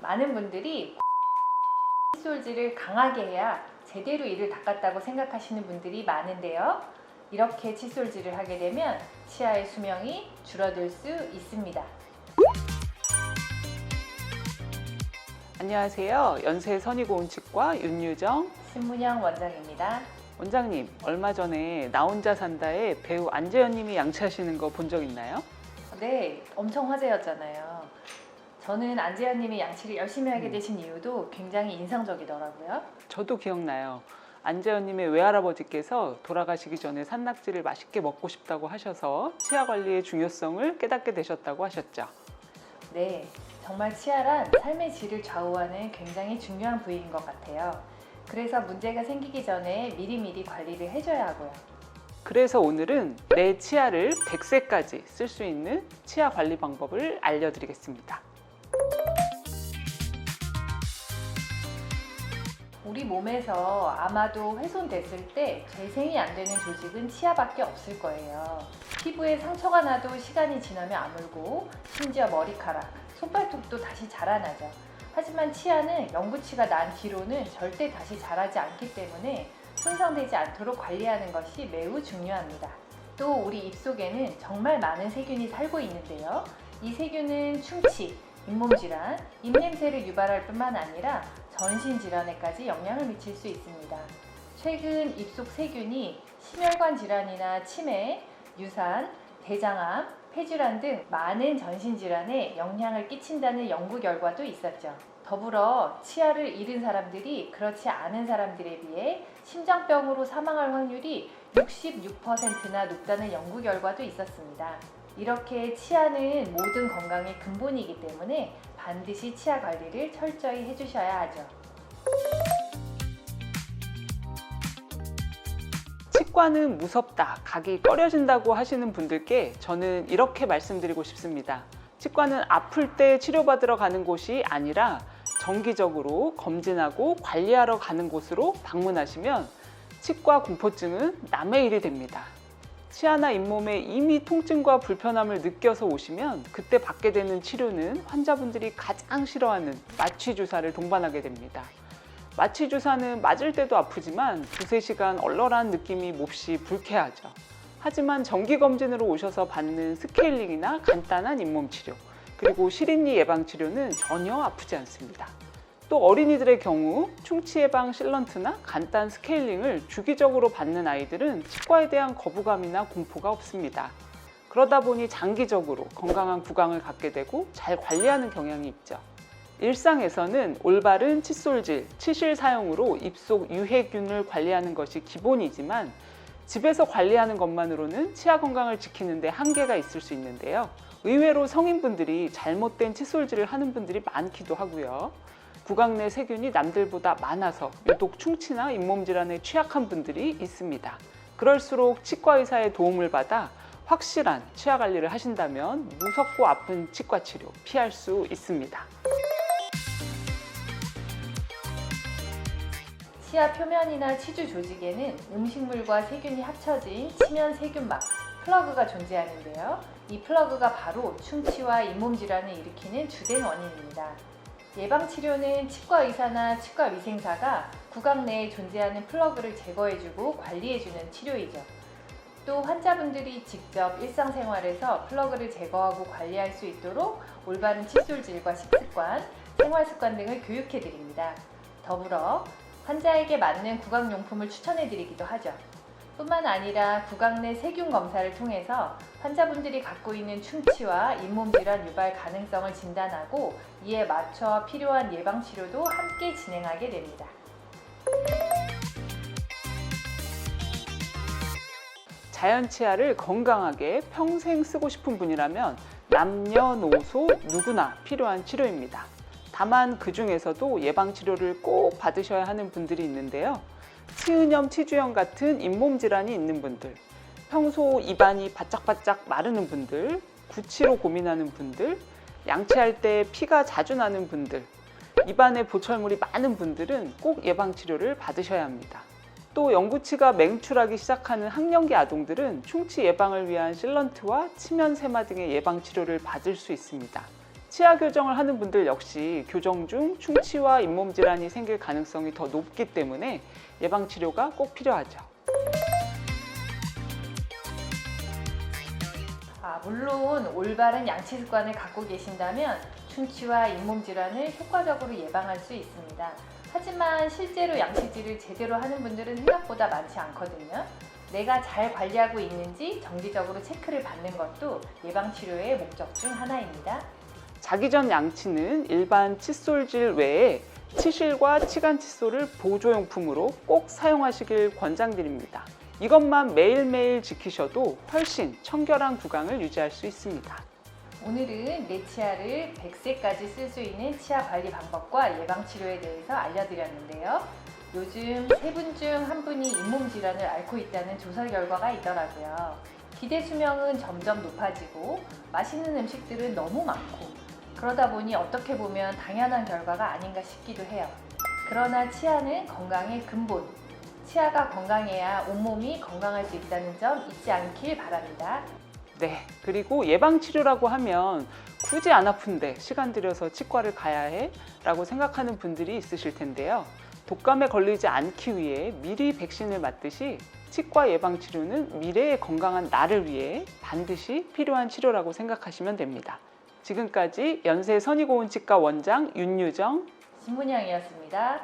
많은 분들이 칫솔질을 강하게 해야 제대로 이를 닦았다고 생각하시는 분들이 많은데요. 이렇게 칫솔질을 하게 되면 치아의 수명이 줄어들 수 있습니다. 안녕하세요. 연세 선의고운치과 윤유정 신문영 원장입니다. 원장님, 얼마 전에 나 혼자 산다에 배우 안재현 님이 양치하시는 거 본 적 있나요? 네, 엄청 화제였잖아요. 저는 안재현 님이 양치를 열심히 하게 되신 이유도 굉장히 인상적이더라고요. 저도 기억나요. 안재현 님의 외할아버지께서 돌아가시기 전에 산낙지를 맛있게 먹고 싶다고 하셔서 치아 관리의 중요성을 깨닫게 되셨다고 하셨죠. 네, 정말 치아란 삶의 질을 좌우하는 굉장히 중요한 부위인 것 같아요. 그래서 문제가 생기기 전에 미리미리 관리를 해줘야 하고요. 그래서 오늘은 내 치아를 100세까지 쓸 수 있는 치아 관리 방법을 알려드리겠습니다. 우리 몸에서 아마도 훼손됐을 때 재생이 안 되는 조직은 치아밖에 없을 거예요. 피부에 상처가 나도 시간이 지나면 아물고 심지어 머리카락, 손발톱도 다시 자라나죠. 하지만 치아는 영구치가 난 뒤로는 절대 다시 자라지 않기 때문에 손상되지 않도록 관리하는 것이 매우 중요합니다. 또 우리 입속에는 정말 많은 세균이 살고 있는데요. 이 세균은 충치, 잇몸질환, 입냄새를 유발할 뿐만 아니라 전신질환에까지 영향을 미칠 수 있습니다. 최근 입속 세균이 심혈관 질환이나 치매, 유산, 대장암, 폐질환 등 많은 전신질환에 영향을 끼친다는 연구 결과도 있었죠. 더불어 치아를 잃은 사람들이 그렇지 않은 사람들에 비해 심장병으로 사망할 확률이 66%나 높다는 연구 결과도 있었습니다. 이렇게 치아는 모든 건강의 근본이기 때문에 반드시 치아 관리를 철저히 해주셔야 하죠. 치과는 무섭다, 가기 꺼려진다고 하시는 분들께 저는 이렇게 말씀드리고 싶습니다. 치과는 아플 때 치료받으러 가는 곳이 아니라 정기적으로 검진하고 관리하러 가는 곳으로 방문하시면 치과 공포증은 남의 일이 됩니다. 치아나 잇몸에 이미 통증과 불편함을 느껴서 오시면 그때 받게 되는 치료는 환자분들이 가장 싫어하는 마취 주사를 동반하게 됩니다. 마취 주사는 맞을 때도 아프지만 두세 시간 얼얼한 느낌이 몹시 불쾌하죠. 하지만 정기검진으로 오셔서 받는 스케일링이나 간단한 잇몸 치료, 그리고 실인니 예방 치료는 전혀 아프지 않습니다. 또 어린이들의 경우 충치 예방 실런트나 간단 스케일링을 주기적으로 받는 아이들은 치과에 대한 거부감이나 공포가 없습니다. 그러다 보니 장기적으로 건강한 구강을 갖게 되고 잘 관리하는 경향이 있죠. 일상에서는 올바른 칫솔질, 치실 사용으로 입속 유해균을 관리하는 것이 기본이지만 집에서 관리하는 것만으로는 치아 건강을 지키는 데 한계가 있을 수 있는데요. 의외로 성인분들이 잘못된 칫솔질을 하는 분들이 많기도 하고요. 구강 내 세균이 남들보다 많아서 유독 충치나 잇몸 질환에 취약한 분들이 있습니다. 그럴수록 치과 의사의 도움을 받아 확실한 치아 관리를 하신다면 무섭고 아픈 치과 치료 피할 수 있습니다. 치아 표면이나 치주 조직에는 음식물과 세균이 합쳐진 치면 세균막, 플러그가 존재하는데요. 이 플러그가 바로 충치와 잇몸 질환을 일으키는 주된 원인입니다. 예방치료는 치과 의사나 치과 위생사가 구강 내에 존재하는 플러그를 제거해주고 관리해주는 치료이죠. 또 환자분들이 직접 일상생활에서 플러그를 제거하고 관리할 수 있도록 올바른 칫솔질과 식습관, 생활습관 등을 교육해드립니다. 더불어 환자에게 맞는 구강용품을 추천해드리기도 하죠. 뿐만 아니라 구강 내 세균 검사를 통해서 환자분들이 갖고 있는 충치와 잇몸 질환 유발 가능성을 진단하고 이에 맞춰 필요한 예방치료도 함께 진행하게 됩니다. 자연 치아를 건강하게 평생 쓰고 싶은 분이라면 남녀노소 누구나 필요한 치료입니다. 다만 그 중에서도 예방치료를 꼭 받으셔야 하는 분들이 있는데요. 치은염, 치주염 같은 잇몸 질환이 있는 분들, 평소 입안이 바짝바짝 마르는 분들, 구취로 고민하는 분들, 양치할 때 피가 자주 나는 분들, 입안에 보철물이 많은 분들은 꼭 예방치료를 받으셔야 합니다. 또 영구치가 맹출하기 시작하는 학령기 아동들은 충치 예방을 위한 실런트와 치면 세마 등의 예방치료를 받을 수 있습니다. 치아 교정을 하는 분들 역시 교정 중 충치와 잇몸 질환이 생길 가능성이 더 높기 때문에 예방 치료가 꼭 필요하죠. 물론 올바른 양치 습관을 갖고 계신다면 충치와 잇몸 질환을 효과적으로 예방할 수 있습니다. 하지만 실제로 양치질을 제대로 하는 분들은 생각보다 많지 않거든요. 내가 잘 관리하고 있는지 정기적으로 체크를 받는 것도 예방 치료의 목적 중 하나입니다. 자기 전 양치는 일반 칫솔질 외에 치실과 치간 칫솔을 보조용품으로 꼭 사용하시길 권장드립니다. 이것만 매일매일 지키셔도 훨씬 청결한 구강을 유지할 수 있습니다. 오늘은 내 치아를 100세까지 쓸 수 있는 치아 관리 방법과 예방 치료에 대해서 알려드렸는데요. 요즘 3분 중 1분이 잇몸 질환을 앓고 있다는 조사 결과가 있더라고요. 기대 수명은 점점 높아지고 맛있는 음식들은 너무 많고 그러다 보니 어떻게 보면 당연한 결과가 아닌가 싶기도 해요. 그러나 치아는 건강의 근본. 치아가 건강해야 온몸이 건강할 수 있다는 점 잊지 않길 바랍니다. 네, 그리고 예방치료라고 하면 굳이 안 아픈데 시간 들여서 치과를 가야 해? 라고 생각하는 분들이 있으실 텐데요. 독감에 걸리지 않기 위해 미리 백신을 맞듯이 치과 예방치료는 미래의 건강한 나를 위해 반드시 필요한 치료라고 생각하시면 됩니다. 지금까지 연세 선의고운치과 원장 윤유정, 신문영이었습니다.